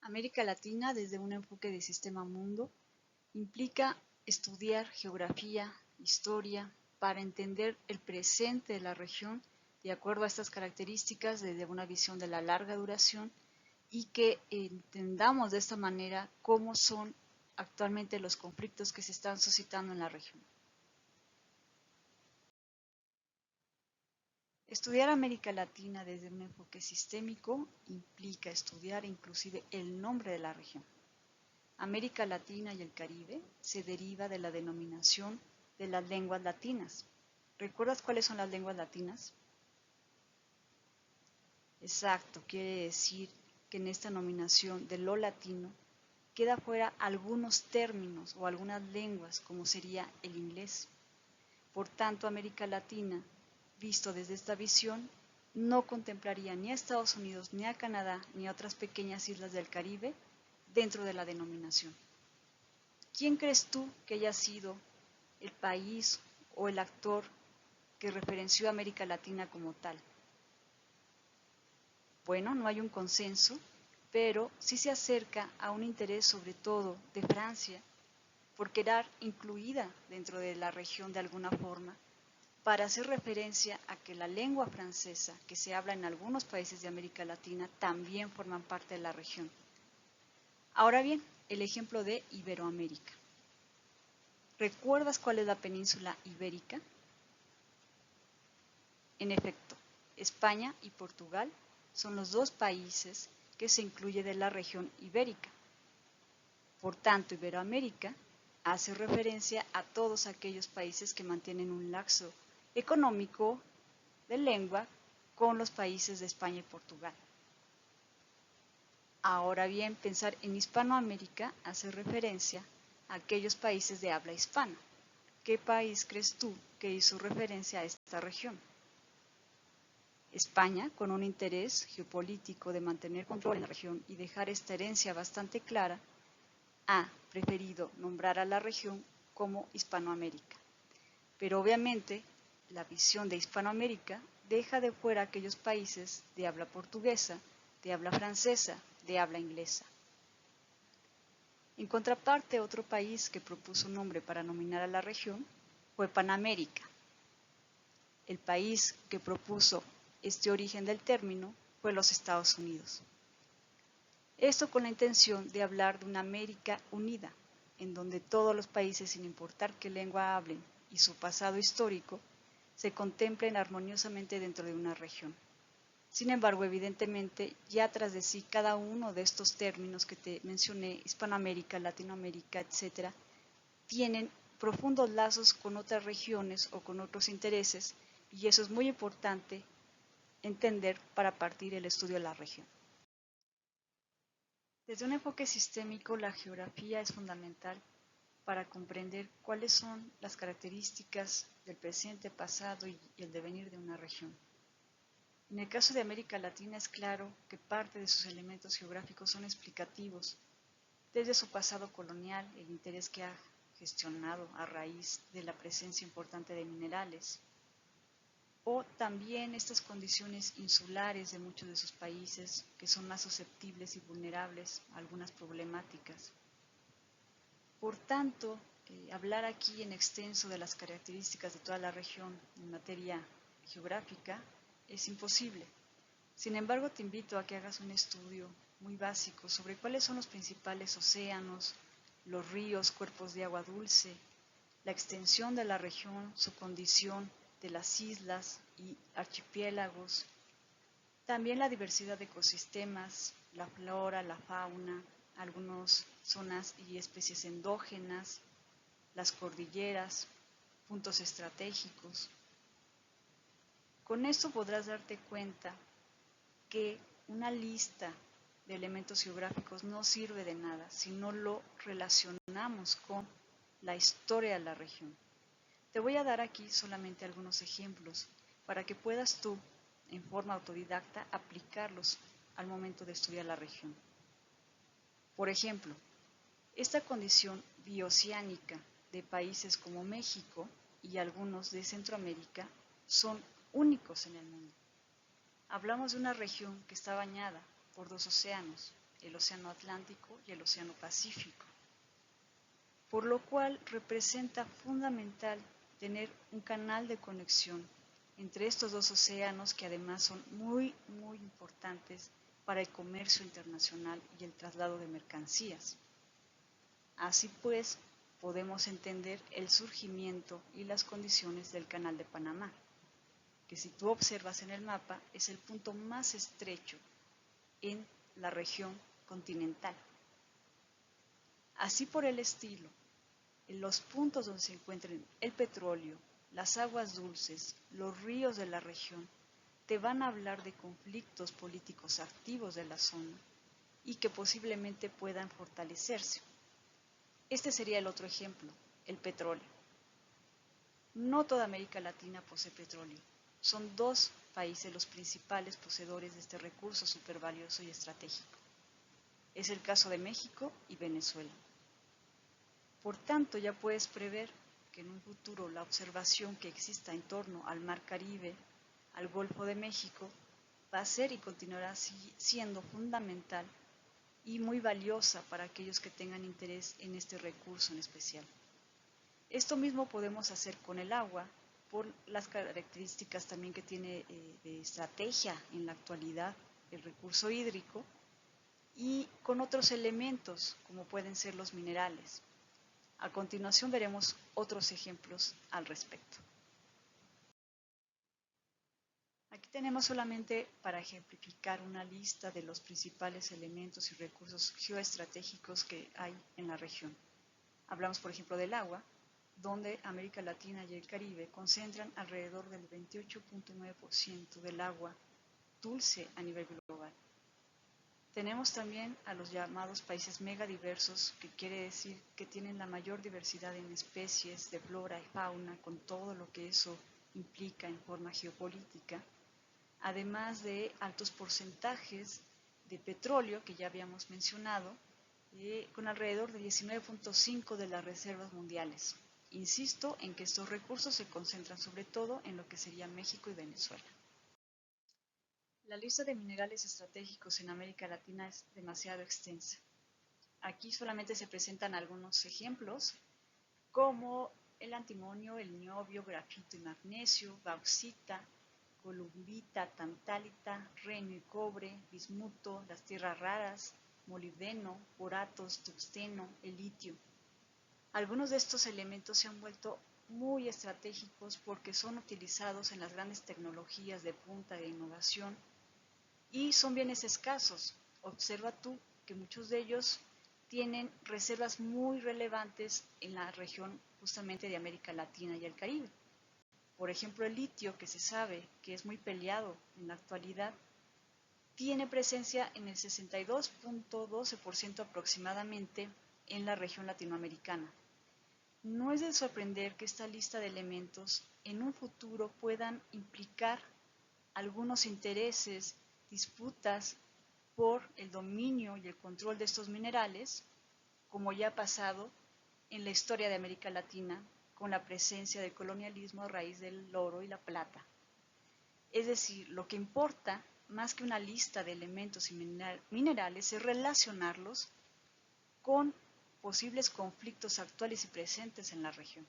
América Latina desde un enfoque de sistema mundo implica estudiar geografía, historia, para entender el presente de la región de acuerdo a estas características desde una visión de la larga duración y que entendamos de esta manera cómo son actualmente los conflictos que se están suscitando en la región. Estudiar América Latina desde un enfoque sistémico implica estudiar inclusive el nombre de la región. América Latina y el Caribe se deriva de la denominación de las lenguas latinas. ¿Recuerdas cuáles son las lenguas latinas? Exacto, quiere decir que en esta nominación de lo latino queda fuera algunos términos o algunas lenguas, como sería el inglés. Por tanto, América Latina, visto desde esta visión, no contemplaría ni a Estados Unidos, ni a Canadá, ni a otras pequeñas islas del Caribe dentro de la denominación. ¿Quién crees tú que haya sido el país o el actor que referenció a América Latina como tal? Bueno, no hay un consenso, pero sí se acerca a un interés sobre todo de Francia por quedar incluida dentro de la región de alguna forma, para hacer referencia a que la lengua francesa que se habla en algunos países de América Latina también forman parte de la región. Ahora bien, el ejemplo de Iberoamérica. ¿Recuerdas cuál es la península ibérica? En efecto, España y Portugal son los dos países que se incluyen de la región ibérica. Por tanto, Iberoamérica hace referencia a todos aquellos países que mantienen un lazo económico de lengua con los países de España y Portugal. Ahora bien, pensar en Hispanoamérica hace referencia a aquellos países de habla hispana. ¿Qué país crees tú que hizo referencia a esta región? España, con un interés geopolítico de mantener control en la región y dejar esta herencia bastante clara, ha preferido nombrar a la región como Hispanoamérica. Pero obviamente, la visión de Hispanoamérica deja de fuera aquellos países de habla portuguesa, de habla francesa, de habla inglesa. En contraparte, otro país que propuso un nombre para nominar a la región fue Panamérica. El país que propuso este origen del término fue los Estados Unidos. Esto con la intención de hablar de una América unida, en donde todos los países, sin importar qué lengua hablen y su pasado histórico, se contemplen armoniosamente dentro de una región. Sin embargo, evidentemente, ya tras de sí cada uno de estos términos que te mencioné, Hispanoamérica, Latinoamérica, etc., tienen profundos lazos con otras regiones o con otros intereses, y eso es muy importante entender para partir el estudio de la región. Desde un enfoque sistémico, la geografía es fundamental para comprender cuáles son las características del presente, pasado y el devenir de una región. En el caso de América Latina es claro que parte de sus elementos geográficos son explicativos, desde su pasado colonial, el interés que ha gestionado a raíz de la presencia importante de minerales, o también estas condiciones insulares de muchos de sus países que son más susceptibles y vulnerables a algunas problemáticas. Por tanto, hablar aquí en extenso de las características de toda la región en materia geográfica es imposible. Sin embargo, te invito a que hagas un estudio muy básico sobre cuáles son los principales océanos, los ríos, cuerpos de agua dulce, la extensión de la región, su condición de las islas y archipiélagos, también la diversidad de ecosistemas, la flora, la fauna, algunas zonas y especies endógenas, las cordilleras, puntos estratégicos. Con esto podrás darte cuenta que una lista de elementos geográficos no sirve de nada si no lo relacionamos con la historia de la región. Te voy a dar aquí solamente algunos ejemplos para que puedas tú, en forma autodidacta, aplicarlos al momento de estudiar la región. Por ejemplo, esta condición bioceánica de países como México y algunos de Centroamérica son únicos en el mundo. Hablamos de una región que está bañada por dos océanos, el Océano Atlántico y el Océano Pacífico, por lo cual representa fundamental tener un canal de conexión entre estos dos océanos que además son muy importantes para el comercio internacional y el traslado de mercancías. Así pues, podemos entender el surgimiento y las condiciones del Canal de Panamá, que si tú observas en el mapa es el punto más estrecho en la región continental. Así por el estilo, en los puntos donde se encuentren el petróleo, las aguas dulces, los ríos de la región, te van a hablar de conflictos políticos activos de la zona y que posiblemente puedan fortalecerse. Este sería el otro ejemplo, el petróleo. No toda América Latina posee petróleo. Son dos países los principales poseedores de este recurso supervalioso y estratégico. Es el caso de México y Venezuela. Por tanto, ya puedes prever que en un futuro la observación que exista en torno al Mar Caribe, al Golfo de México, va a ser y continuará siendo fundamental y muy valiosa para aquellos que tengan interés en este recurso en especial. Esto mismo podemos hacer con el agua por las características también que tiene de estrategia en la actualidad el recurso hídrico y con otros elementos como pueden ser los minerales. A continuación veremos otros ejemplos al respecto. Aquí tenemos solamente para ejemplificar una lista de los principales elementos y recursos geoestratégicos que hay en la región. Hablamos, por ejemplo, del agua, donde América Latina y el Caribe concentran alrededor del 28.9% del agua dulce a nivel global. Tenemos también a los llamados países megadiversos, que quiere decir que tienen la mayor diversidad en especies de flora y fauna, con todo lo que eso implica en forma geopolítica, además de altos porcentajes de petróleo, que ya habíamos mencionado, con alrededor de 19.5% de las reservas mundiales. Insisto en que estos recursos se concentran sobre todo en lo que sería México y Venezuela. La lista de minerales estratégicos en América Latina es demasiado extensa. Aquí solamente se presentan algunos ejemplos, como el antimonio, el niobio, grafito y magnesio, bauxita, columbita, tantalita, renio y cobre, bismuto, las tierras raras, molibdeno, boratos, tungsteno, el litio. Algunos de estos elementos se han vuelto muy estratégicos porque son utilizados en las grandes tecnologías de punta de innovación y son bienes escasos. Observa tú que muchos de ellos tienen reservas muy relevantes en la región justamente de América Latina y el Caribe. Por ejemplo, el litio, que se sabe que es muy peleado en la actualidad, tiene presencia en el 62.12% aproximadamente en la región latinoamericana. No es de sorprender que esta lista de elementos en un futuro puedan implicar algunos intereses, disputas por el dominio y el control de estos minerales, como ya ha pasado en la historia de América Latina con la presencia del colonialismo a raíz del oro y la plata. Es decir, lo que importa, más que una lista de elementos y minerales, es relacionarlos con posibles conflictos actuales y presentes en la región.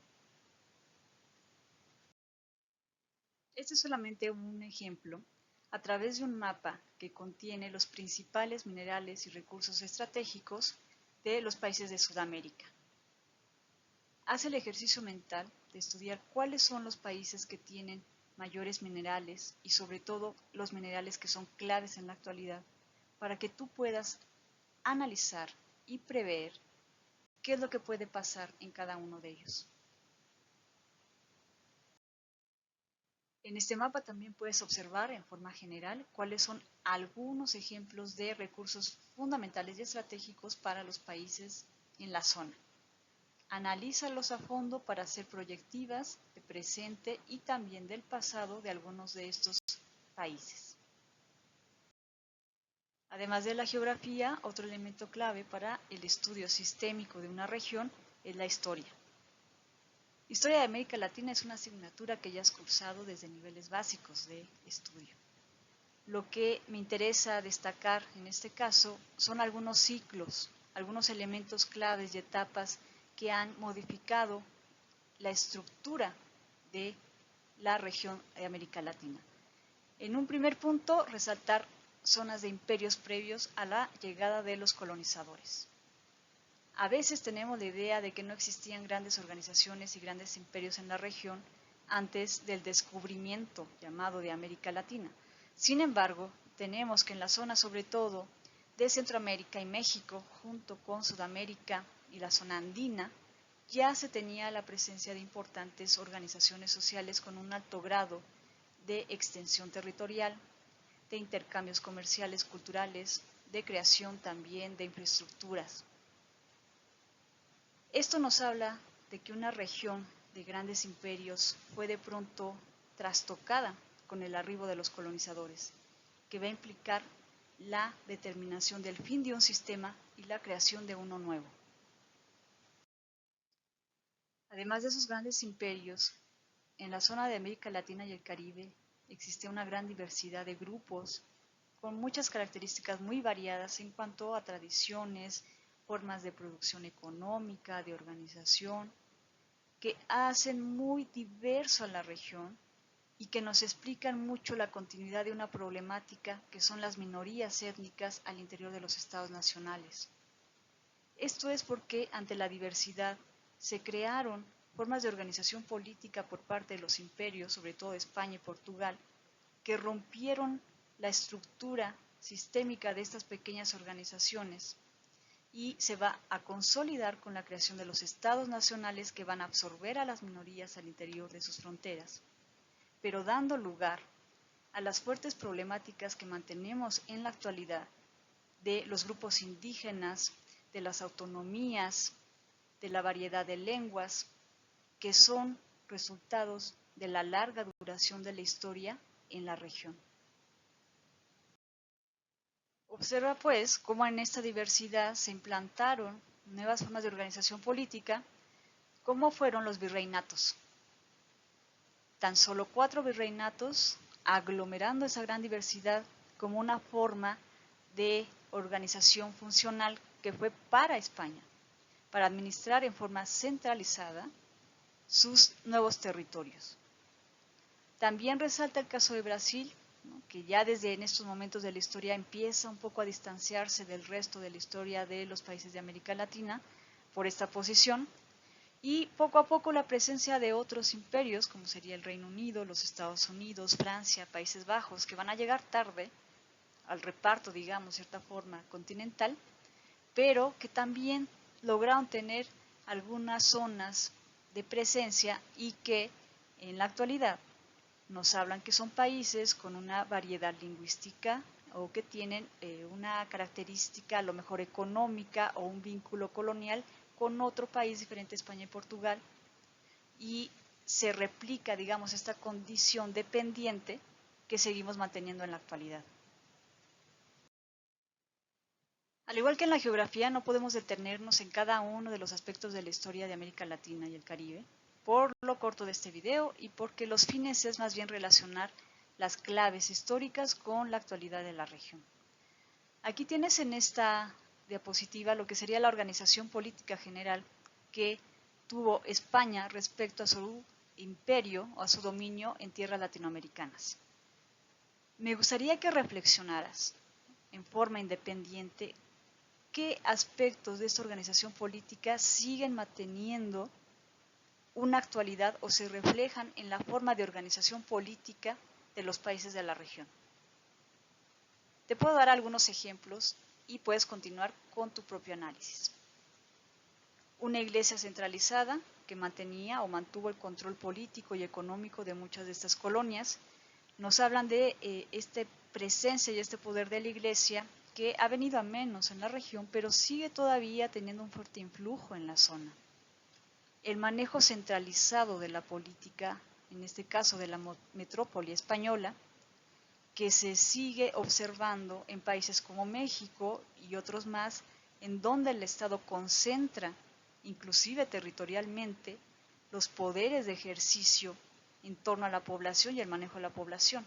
Este es solamente un ejemplo a través de un mapa que contiene los principales minerales y recursos estratégicos de los países de Sudamérica. Haz el ejercicio mental de estudiar cuáles son los países que tienen mayores minerales y sobre todo los minerales que son claves en la actualidad para que tú puedas analizar y prever qué es lo que puede pasar en cada uno de ellos. En este mapa también puedes observar en forma general cuáles son algunos ejemplos de recursos fundamentales y estratégicos para los países en la zona. Analízalos a fondo para hacer proyectivas de presente y también del pasado de algunos de estos países. Además de la geografía, otro elemento clave para el estudio sistémico de una región es la historia. Historia de América Latina es una asignatura que ya has cursado desde niveles básicos de estudio. lo que me interesa destacar en este caso son algunos ciclos, algunos elementos claves y etapas que han modificado la estructura de la región de América Latina. En un primer punto, resaltar zonas de imperios previos a la llegada de los colonizadores. A veces tenemos la idea de que no existían grandes organizaciones y grandes imperios en la región antes del descubrimiento llamado de América Latina. Sin embargo, tenemos que en la zona sobre todo de Centroamérica y México, junto con Sudamérica y la zona andina, ya se tenía la presencia de importantes organizaciones sociales con un alto grado de extensión territorial, de intercambios comerciales, culturales, de creación también de infraestructuras. Esto nos habla de que una región de grandes imperios fue de pronto trastocada con el arribo de los colonizadores, que va a implicar la determinación del fin de un sistema y la creación de uno nuevo. Además de esos grandes imperios, en la zona de América Latina y el Caribe existe una gran diversidad de grupos con muchas características muy variadas en cuanto a tradiciones, formas de producción económica, de organización, que hacen muy diverso a la región y que nos explican mucho la continuidad de una problemática que son las minorías étnicas al interior de los estados nacionales. Esto es porque ante la diversidad se crearon formas de organización política por parte de los imperios, sobre todo España y Portugal, que rompieron la estructura sistémica de estas pequeñas organizaciones y se va a consolidar con la creación de los estados nacionales que van a absorber a las minorías al interior de sus fronteras, pero dando lugar a las fuertes problemáticas que mantenemos en la actualidad de los grupos indígenas, de las autonomías, de la variedad de lenguas, que son resultados de la larga duración de la historia en la región. Observa pues cómo en esta diversidad se implantaron nuevas formas de organización política, como fueron los virreinatos. Tan solo 4 virreinatos aglomerando esa gran diversidad como una forma de organización funcional que fue para España, para administrar en forma centralizada sus nuevos territorios. También resalta el caso de Brasil, ¿no?, que ya desde en estos momentos de la historia empieza un poco a distanciarse del resto de la historia de los países de América Latina por esta posición, y poco a poco la presencia de otros imperios, como sería el Reino Unido, los Estados Unidos, Francia, Países Bajos, que van a llegar tarde al reparto, digamos, de cierta forma continental, pero que también lograron tener algunas zonas de presencia y que en la actualidad nos hablan que son países con una variedad lingüística o que tienen una característica a lo mejor económica o un vínculo colonial con otro país diferente a España y Portugal, y se replica, digamos, esta condición dependiente que seguimos manteniendo en la actualidad. Al igual que en la geografía, no podemos detenernos en cada uno de los aspectos de la historia de América Latina y el Caribe, por lo corto de este video y porque los fines es más bien relacionar las claves históricas con la actualidad de la región. Aquí tienes en esta diapositiva lo que sería la organización política general que tuvo España respecto a su imperio o a su dominio en tierras latinoamericanas. Me gustaría que reflexionaras en forma independiente qué aspectos de esta organización política siguen manteniendo una actualidad o se reflejan en la forma de organización política de los países de la región. Te puedo dar algunos ejemplos y puedes continuar con tu propio análisis. Una iglesia centralizada que mantenía o mantuvo el control político y económico de muchas de estas colonias. Nos hablan de esta presencia y este poder de la iglesia que ha venido a menos en la región, pero sigue todavía teniendo un fuerte influjo en la zona. El manejo centralizado de la política, en este caso de la metrópoli española, que se sigue observando en países como México y otros más, en donde el Estado concentra, inclusive territorialmente, los poderes de ejercicio en torno a la población y el manejo de la población.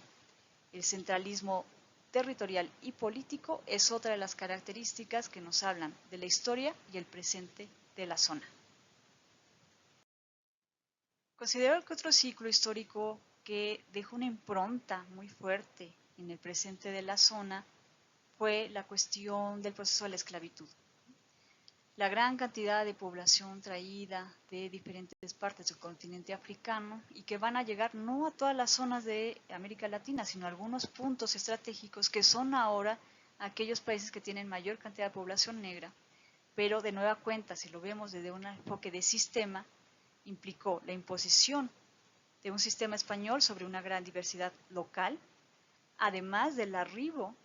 El centralismo territorial y político es otra de las características que nos hablan de la historia y el presente de la zona. Considero que otro ciclo histórico que dejó una impronta muy fuerte en el presente de la zona fue la cuestión del proceso de la esclavitud. La gran cantidad de población traída de diferentes partes del continente africano y que van a llegar no a todas las zonas de América Latina, sino a algunos puntos estratégicos que son ahora aquellos países que tienen mayor cantidad de población negra, pero de nueva cuenta, si lo vemos desde un enfoque de sistema, implicó la imposición de un sistema español sobre una gran diversidad local, además del arribo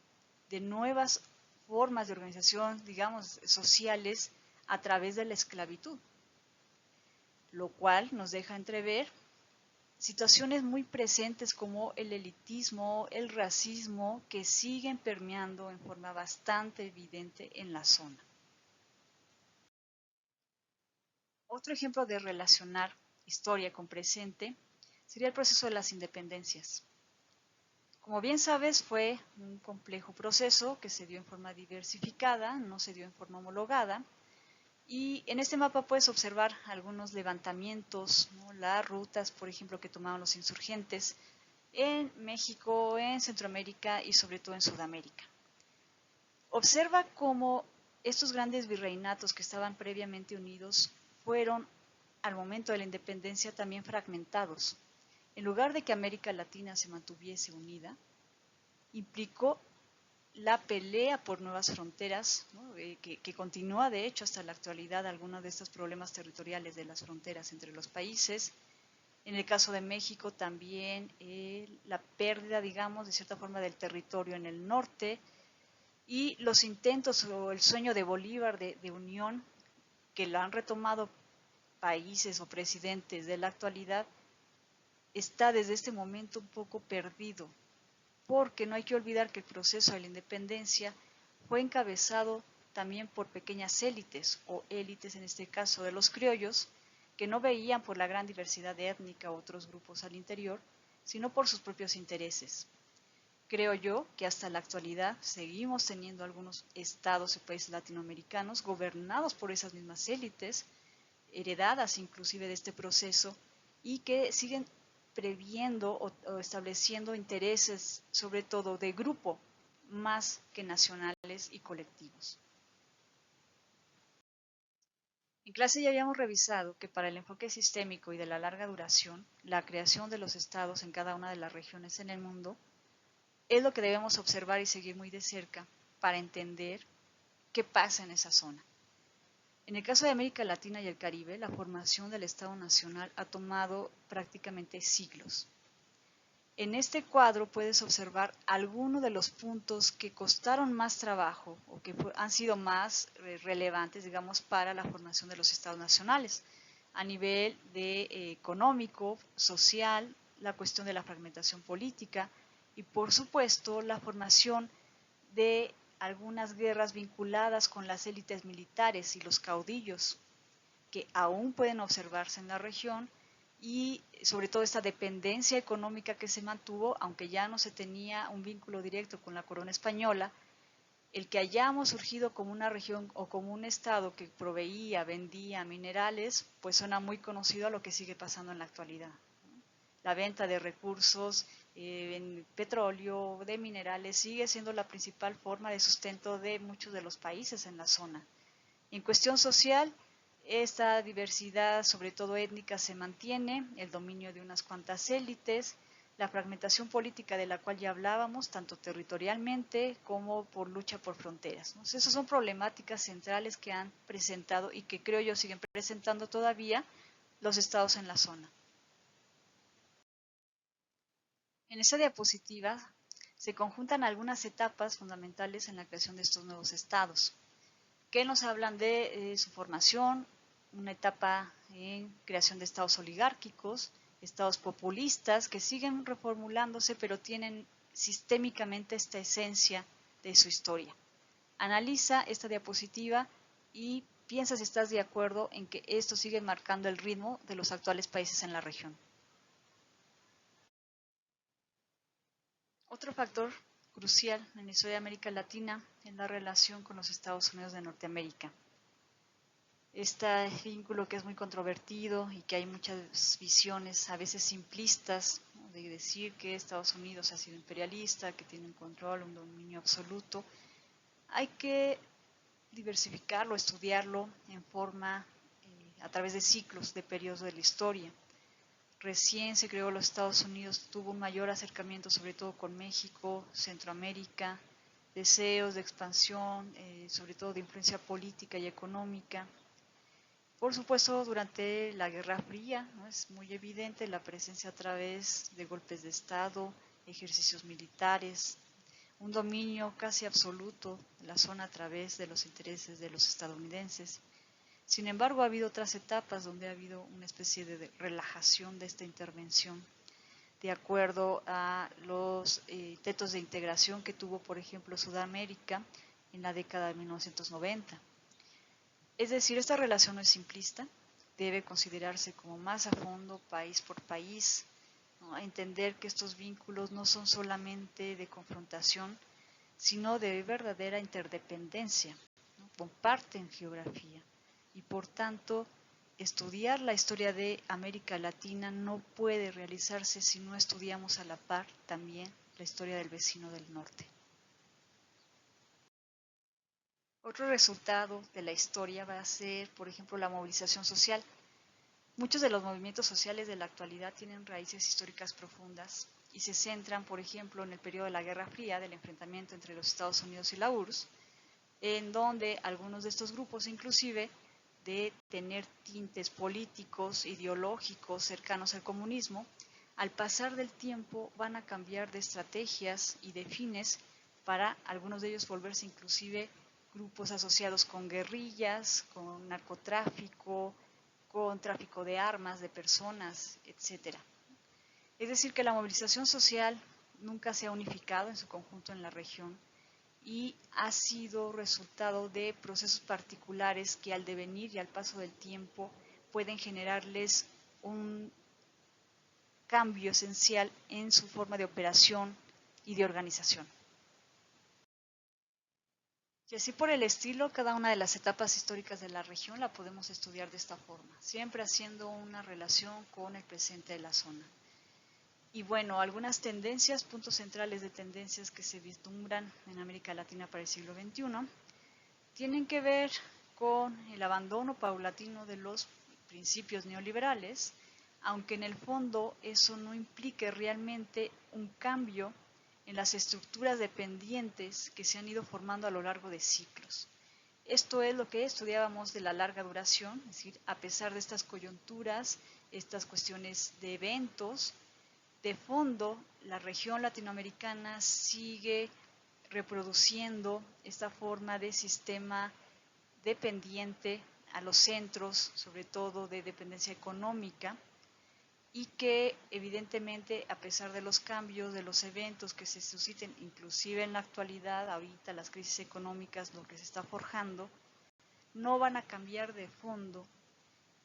de nuevas formas de organización, digamos, sociales a través de la esclavitud, lo cual nos deja entrever situaciones muy presentes como el elitismo, el racismo, que siguen permeando en forma bastante evidente en la zona. Otro ejemplo de relacionar historia con presente sería el proceso de las independencias. Como bien sabes, fue un complejo proceso que se dio en forma diversificada, no se dio en forma homologada, y en este mapa puedes observar algunos levantamientos, ¿no? Las rutas, por ejemplo, que tomaron los insurgentes en México, en Centroamérica y sobre todo en Sudamérica. Observa cómo estos grandes virreinatos que estaban previamente unidos fueron, al momento de la independencia, también fragmentados. En lugar de que América Latina se mantuviese unida, implicó la pelea por nuevas fronteras, ¿no? que continúa de hecho hasta la actualidad algunos de estos problemas territoriales de las fronteras entre los países. En el caso de México también la pérdida, digamos, de cierta forma del territorio en el norte y los intentos o el sueño de Bolívar de unión que lo han retomado países o presidentes de la actualidad está desde este momento un poco perdido, porque no hay que olvidar que el proceso de la independencia fue encabezado también por pequeñas élites, o élites en este caso de los criollos, que no veían por la gran diversidad étnica u otros grupos al interior, sino por sus propios intereses. Creo yo que hasta la actualidad seguimos teniendo algunos estados y países latinoamericanos gobernados por esas mismas élites, heredadas inclusive de este proceso, y que siguen previendo o estableciendo intereses, sobre todo de grupo, más que nacionales y colectivos. En clase ya habíamos revisado que para el enfoque sistémico y de la larga duración, la creación de los estados en cada una de las regiones en el mundo es lo que debemos observar y seguir muy de cerca para entender qué pasa en esa zona. En el caso de América Latina y el Caribe, la formación del Estado Nacional ha tomado prácticamente siglos. En este cuadro puedes observar algunos de los puntos que costaron más trabajo o que han sido más relevantes, digamos, para la formación de los estados nacionales a nivel económico, social, la cuestión de la fragmentación política y, por supuesto, la formación de algunas guerras vinculadas con las élites militares y los caudillos que aún pueden observarse en la región y sobre todo esta dependencia económica que se mantuvo, aunque ya no se tenía un vínculo directo con la corona española, el que hayamos surgido como una región o como un estado que proveía, vendía minerales, pues suena muy conocido a lo que sigue pasando en la actualidad. La venta de recursos, en petróleo, de minerales, sigue siendo la principal forma de sustento de muchos de los países en la zona. En cuestión social, esta diversidad, sobre todo étnica, se mantiene, el dominio de unas cuantas élites, la fragmentación política de la cual ya hablábamos, tanto territorialmente como por lucha por fronteras, ¿no? Esas son problemáticas centrales que han presentado y que creo yo siguen presentando todavía los estados en la zona. En esa diapositiva se conjuntan algunas etapas fundamentales en la creación de estos nuevos estados, que nos hablan de su formación, una etapa en creación de estados oligárquicos, estados populistas que siguen reformulándose pero tienen sistémicamente esta esencia de su historia. Analiza esta diapositiva y piensa si estás de acuerdo en que esto sigue marcando el ritmo de los actuales países en la región. Otro factor crucial en la historia de América Latina es la relación con los Estados Unidos de Norteamérica. Este vínculo que es muy controvertido y que hay muchas visiones a veces simplistas, ¿no?, de decir que Estados Unidos ha sido imperialista, que tiene un control, un dominio absoluto. Hay que diversificarlo, estudiarlo en forma, a través de ciclos, de periodos de la historia. Recién se creó los Estados Unidos, tuvo un mayor acercamiento sobre todo con México, Centroamérica, deseos de expansión, sobre todo de influencia política y económica. Por supuesto, durante la Guerra Fría, ¿no?, es muy evidente la presencia a través de golpes de Estado, ejercicios militares, un dominio casi absoluto de la zona a través de los intereses de los estadounidenses. Sin embargo, ha habido otras etapas donde ha habido una especie de relajación de esta intervención, de acuerdo a los intentos de integración que tuvo, por ejemplo, Sudamérica en la década de 1990. Es decir, esta relación no es simplista, debe considerarse como más a fondo, país por país, ¿no?, entender que estos vínculos no son solamente de confrontación, sino de verdadera interdependencia, ¿no?, comparten geografía y por tanto estudiar la historia de América Latina no puede realizarse si no estudiamos a la par también la historia del vecino del norte. Otro resultado de la historia va a ser, por ejemplo, la movilización social. Muchos de los movimientos sociales de la actualidad tienen raíces históricas profundas y se centran, por ejemplo, en el periodo de la Guerra Fría, del enfrentamiento entre los Estados Unidos y la URSS, en donde algunos de estos grupos, inclusive, de tener tintes políticos, ideológicos, cercanos al comunismo, al pasar del tiempo van a cambiar de estrategias y de fines para algunos de ellos volverse inclusive grupos asociados con guerrillas, con narcotráfico, con tráfico de armas, de personas, etc. Es decir, que la movilización social nunca se ha unificado en su conjunto en la región y ha sido resultado de procesos particulares que al devenir y al paso del tiempo pueden generarles un cambio esencial en su forma de operación y de organización. Y así por el estilo, cada una de las etapas históricas de la región la podemos estudiar de esta forma, siempre haciendo una relación con el presente de la zona. Y bueno, algunas tendencias, puntos centrales de tendencias que se vislumbran en América Latina para el siglo XXI, tienen que ver con el abandono paulatino de los principios neoliberales, aunque en el fondo eso no implique realmente un cambio en las estructuras dependientes que se han ido formando a lo largo de ciclos. Esto es lo que estudiábamos de la larga duración, es decir, a pesar de estas coyunturas, estas cuestiones de eventos, de fondo, la región latinoamericana sigue reproduciendo esta forma de sistema dependiente a los centros, sobre todo de dependencia económica, y que evidentemente a pesar de los cambios, de los eventos que se susciten, inclusive en la actualidad, ahorita las crisis económicas, lo que se está forjando, no van a cambiar de fondo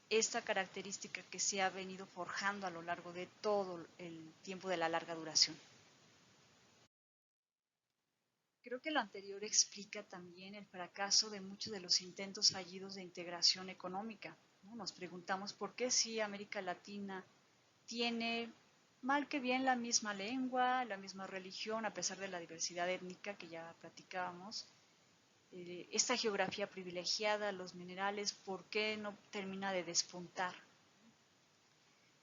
esta característica que se ha venido forjando a lo largo de todo el tiempo de la larga duración. Creo que lo anterior explica también el fracaso de muchos de los intentos fallidos de integración económica, ¿no? Nos preguntamos por qué si América Latina tiene mal que bien la misma lengua, la misma religión, a pesar de la diversidad étnica que ya platicábamos, esta geografía privilegiada, los minerales, ¿por qué no termina de despuntar?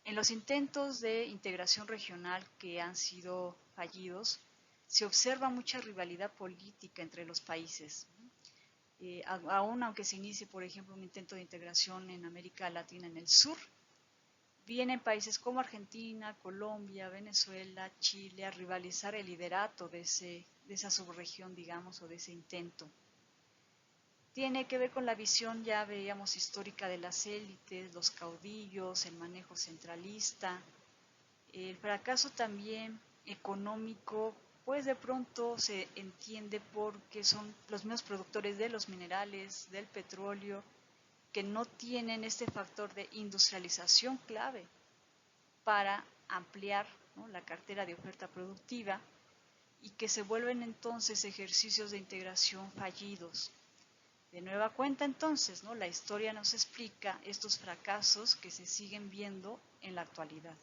En los intentos de integración regional que han sido fallidos, se observa mucha rivalidad política entre los países. Aún aunque se inicie, por ejemplo, un intento de integración en América Latina en el sur, vienen países como Argentina, Colombia, Venezuela, Chile a rivalizar el liderato de esa subregión, digamos, o de ese intento. Tiene que ver con la visión, ya veíamos, histórica de las élites, los caudillos, el manejo centralista, el fracaso también económico, pues de pronto se entiende porque son los mismos productores de los minerales, del petróleo, que no tienen este factor de industrialización clave para ampliar, ¿no?, la cartera de oferta productiva y que se vuelven entonces ejercicios de integración fallidos. De nueva cuenta entonces, ¿no? La historia nos explica estos fracasos que se siguen viendo en la actualidad.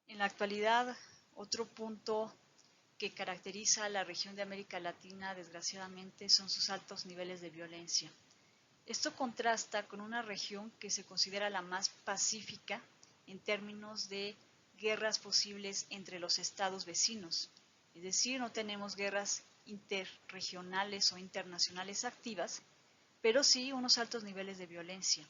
En la actualidad, otro punto que caracteriza a la región de América Latina, desgraciadamente, son sus altos niveles de violencia. Esto contrasta con una región que se considera la más pacífica en términos de guerras posibles entre los estados vecinos. Es decir, no tenemos guerras interregionales o internacionales activas, pero sí unos altos niveles de violencia.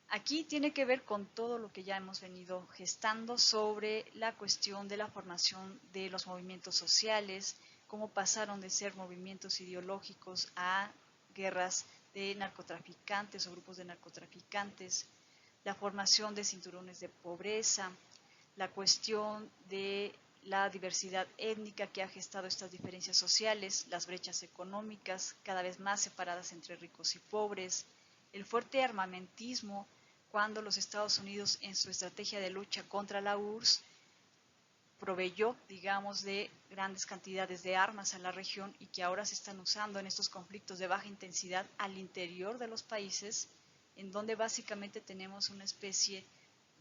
Aquí tiene que ver con todo lo que ya hemos venido gestando sobre la cuestión de la formación de los movimientos sociales, cómo pasaron de ser movimientos ideológicos a guerras de narcotraficantes o grupos de narcotraficantes, la formación de cinturones de pobreza, la cuestión de la diversidad étnica que ha gestado estas diferencias sociales, las brechas económicas cada vez más separadas entre ricos y pobres, el fuerte armamentismo cuando los Estados Unidos en su estrategia de lucha contra la URSS proveyó, digamos, de grandes cantidades de armas a la región y que ahora se están usando en estos conflictos de baja intensidad al interior de los países, en donde básicamente tenemos una especie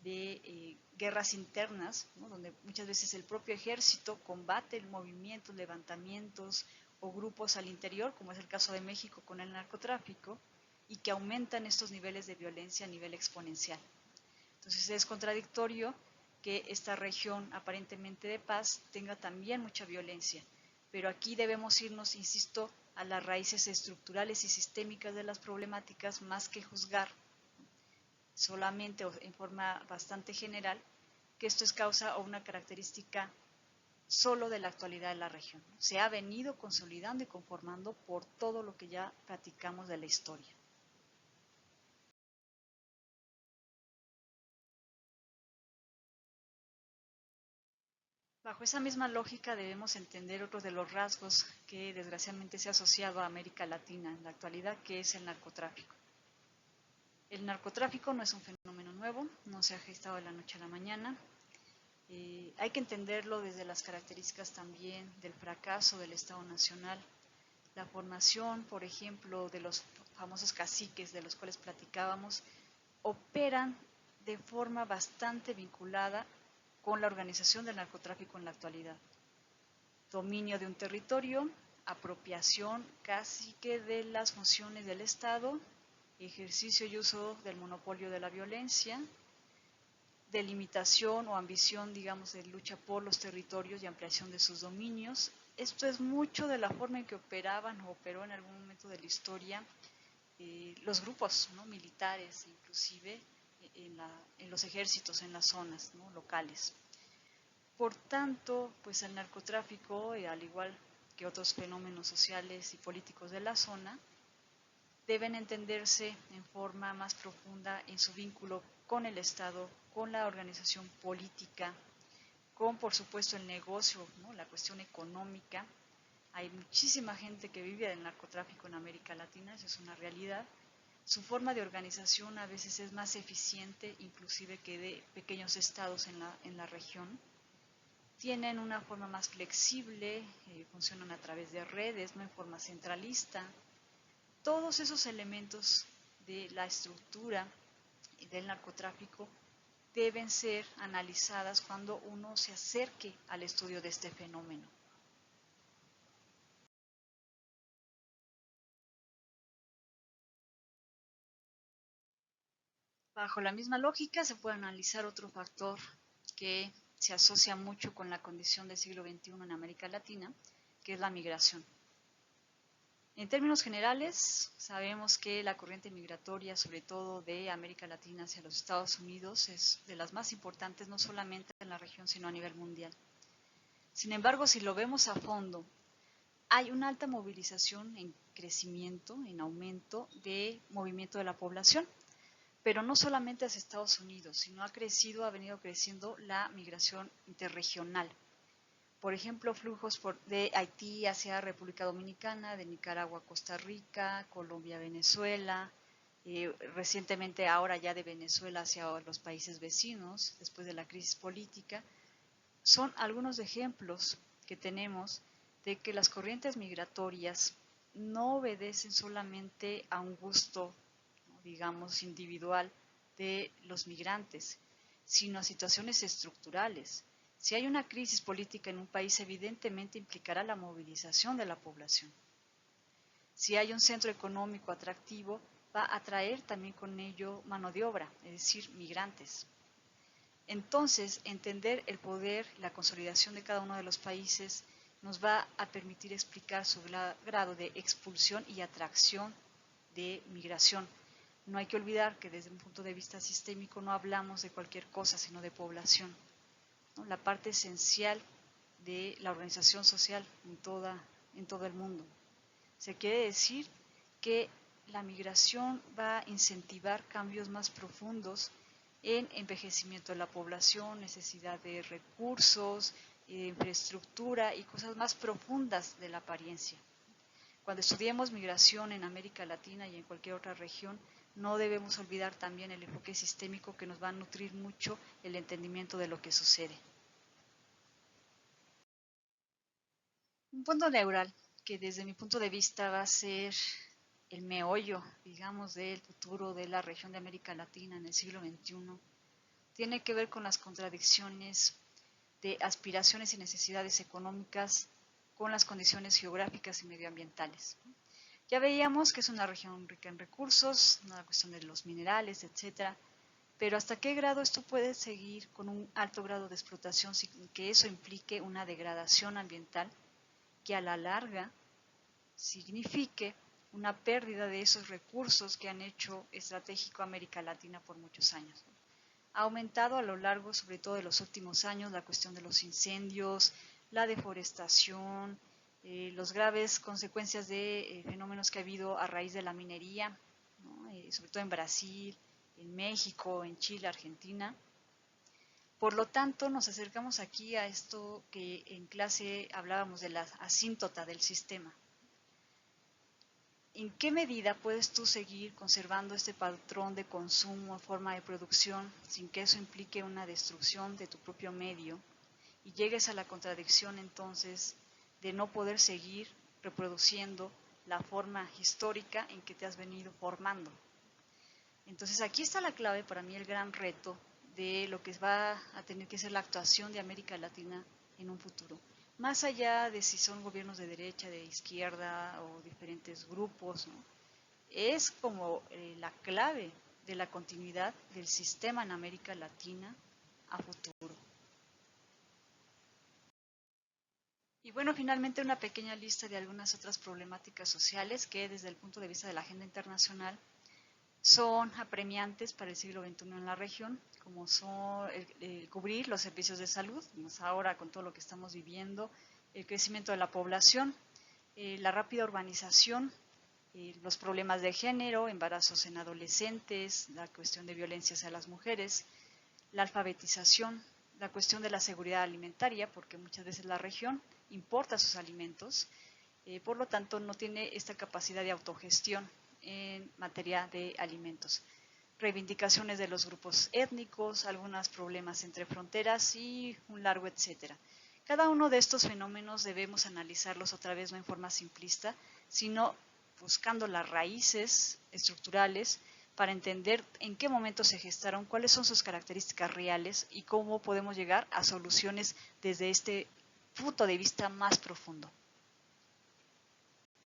de guerras internas, ¿no? Donde muchas veces el propio ejército combate el movimientos, levantamientos o grupos al interior, como es el caso de México con el narcotráfico, y que aumentan estos niveles de violencia a nivel exponencial. Entonces es contradictorio que esta región aparentemente de paz tenga también mucha violencia, pero aquí debemos irnos, insisto, a las raíces estructurales y sistémicas de las problemáticas más que juzgar solamente o en forma bastante general que esto es causa o una característica solo de la actualidad de la región. Se ha venido consolidando y conformando por todo lo que ya platicamos de la historia. Bajo esa misma lógica debemos entender otro de los rasgos que desgraciadamente se ha asociado a América Latina en la actualidad, que es el narcotráfico. El narcotráfico no es un fenómeno nuevo, no se ha gestado de la noche a la mañana. Hay que entenderlo desde las características también del fracaso del Estado Nacional, la formación, por ejemplo, de los famosos caciques de los cuales platicábamos, operan de forma bastante vinculada con la organización del narcotráfico en la actualidad. Dominio de un territorio, apropiación casi que de las funciones del Estado, ejercicio y uso del monopolio de la violencia, delimitación o ambición, digamos, de lucha por los territorios y ampliación de sus dominios. Esto es mucho de la forma en que operaban o operó en algún momento de la historia los grupos, ¿no? Militares, inclusive en los ejércitos, en las zonas, ¿no? Locales. Por tanto, pues el narcotráfico, al igual que otros fenómenos sociales y políticos de la zona, deben entenderse en forma más profunda en su vínculo con el Estado, con la organización política, con, por supuesto, el negocio, ¿no? La cuestión económica. Hay muchísima gente que vive del narcotráfico en América Latina, eso es una realidad. Su forma de organización a veces es más eficiente, inclusive que de pequeños estados en la región. Tienen una forma más flexible, funcionan a través de redes, no en forma centralista. Todos esos elementos de la estructura del narcotráfico deben ser analizadas cuando uno se acerque al estudio de este fenómeno. Bajo la misma lógica se puede analizar otro factor que se asocia mucho con la condición del siglo XXI en América Latina, que es la migración. En términos generales, sabemos que la corriente migratoria, sobre todo de América Latina hacia los Estados Unidos, es de las más importantes no solamente en la región, sino a nivel mundial. Sin embargo, si lo vemos a fondo, hay una alta movilización en crecimiento, en aumento de movimiento de la población, pero no solamente hacia Estados Unidos, sino ha venido creciendo la migración interregional. por ejemplo, flujos de Haití hacia República Dominicana, de Nicaragua a Costa Rica, Colombia a Venezuela, recientemente ahora ya de Venezuela hacia los países vecinos, después de la crisis política. Son algunos ejemplos que tenemos de que las corrientes migratorias no obedecen solamente a un gusto, digamos, individual de los migrantes, sino a situaciones estructurales. Si hay una crisis política en un país, evidentemente implicará la movilización de la población. Si hay un centro económico atractivo, va a atraer también con ello mano de obra, es decir, migrantes. Entonces, entender el poder, la consolidación de cada uno de los países nos va a permitir explicar su grado de expulsión y atracción de migración. No hay que olvidar que desde un punto de vista sistémico no hablamos de cualquier cosa, sino de población, ¿no? La parte esencial de la organización social en todo el mundo. Se quiere decir que la migración va a incentivar cambios más profundos en envejecimiento de la población, necesidad de recursos, infraestructura y cosas más profundas de la apariencia. Cuando estudiemos migración en América Latina y en cualquier otra región, no debemos olvidar también el enfoque sistémico que nos va a nutrir mucho el entendimiento de lo que sucede. Un punto neural que desde mi punto de vista va a ser el meollo, digamos, del futuro de la región de América Latina en el siglo XXI, tiene que ver con las contradicciones de aspiraciones y necesidades económicas con las condiciones geográficas y medioambientales. Ya veíamos que es una región rica en recursos, una cuestión de los minerales, etcétera, pero ¿hasta qué grado esto puede seguir con un alto grado de explotación sin que eso implique una degradación ambiental que a la larga signifique una pérdida de esos recursos que han hecho estratégico a América Latina por muchos años? Ha aumentado a lo largo, sobre todo de los últimos años, la cuestión de los incendios, la deforestación, las graves consecuencias de fenómenos que ha habido a raíz de la minería, ¿no? Sobre todo en Brasil, en México, en Chile, Argentina. Por lo tanto, nos acercamos aquí a esto que en clase hablábamos de la asíntota del sistema. ¿En qué medida puedes tú seguir conservando este patrón de consumo, forma de producción, sin que eso implique una destrucción de tu propio medio y llegues a la contradicción entonces de no poder seguir reproduciendo la forma histórica en que te has venido formando? Entonces aquí está la clave para mí, el gran reto de lo que va a tener que ser la actuación de América Latina en un futuro. Más allá de si son gobiernos de derecha, de izquierda o diferentes grupos, ¿no? Es como la clave de la continuidad del sistema en América Latina a futuro. Y bueno, finalmente una pequeña lista de algunas otras problemáticas sociales que desde el punto de vista de la agenda internacional son apremiantes para el siglo XXI en la región, como son el cubrir los servicios de salud, más ahora con todo lo que estamos viviendo, el crecimiento de la población, la rápida urbanización, los problemas de género, embarazos en adolescentes, la cuestión de violencia hacia las mujeres, la alfabetización, la cuestión de la seguridad alimentaria, porque muchas veces la región importa sus alimentos, por lo tanto no tiene esta capacidad de autogestión en materia de alimentos. Reivindicaciones de los grupos étnicos, algunos problemas entre fronteras y un largo etcétera. Cada uno de estos fenómenos debemos analizarlos otra vez no en forma simplista, sino buscando las raíces estructurales para entender en qué momento se gestaron, cuáles son sus características reales y cómo podemos llegar a soluciones desde este punto de vista más profundo.